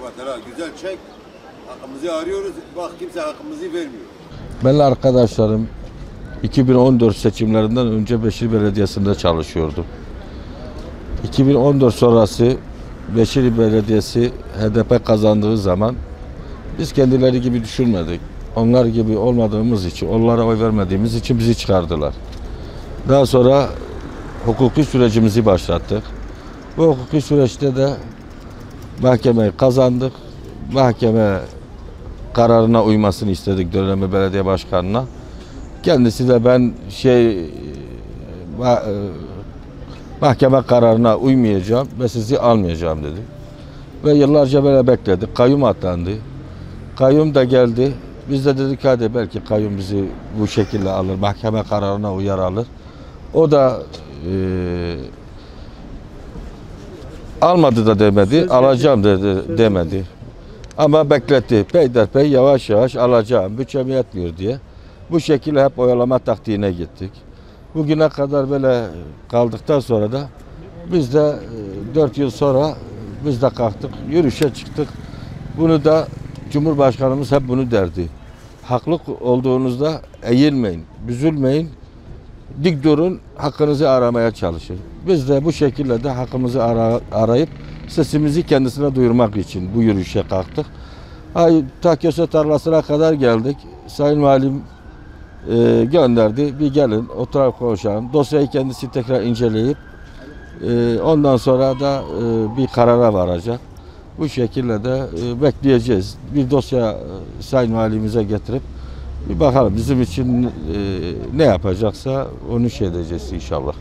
mesela güzel çek. Hakkımızı arıyoruz. Bak kimse hakkımızı vermiyor. Ben arkadaşlarım 2014 seçimlerinden önce Beşir Belediyesi'nde çalışıyordum. 2014 sonrası Beşir Belediyesi HDP kazandığı zaman biz kendileri gibi düşünmedik. Onlar gibi olmadığımız için, onlara oy vermediğimiz için bizi çıkardılar. Daha sonra hukuki sürecimizi başlattık. Bu hukuki süreçte de mahkemeyi kazandık. Mahkeme kararına uymasını istedik dönemi belediye başkanına. Kendisi de ben mahkeme kararına uymayacağım ve sizi almayacağım dedi. Ve yıllarca böyle bekledik. Kayyum atandı. Kayyum da geldi. Biz de dedik hadi belki kayyum bizi bu şekilde alır. Mahkeme kararına uyar alır. O da almadı da demedi. Alacağım dedi demedi. Ama bekletti. Peyderpey yavaş yavaş alacağım. Bütçem yetmiyor diye. Bu şekilde hep oyalama taktiğine gittik. Bugüne kadar böyle kaldıktan sonra da biz de 4 yıl sonra biz de kalktık. Yürüyüşe çıktık. Bunu da Cumhurbaşkanımız hep bunu derdi. Haklı olduğunuzda eğilmeyin, büzülmeyin. Dik durun, hakkınızı aramaya çalışın. Biz de bu şekilde de hakkımızı arayıp sesimizi kendisine duyurmak için bu yürüyüşe kalktık. Ta Köse tarlasına kadar geldik. Sayın Valim gönderdi. Bir gelin oturup konuşalım. Dosyayı kendisi tekrar inceleyip ondan sonra da bir karara varacak. Bu şekilde de bekleyeceğiz. Bir dosya Sayın Valimize getirip bir bakalım bizim için ne yapacaksa onu edeceğiz inşallah.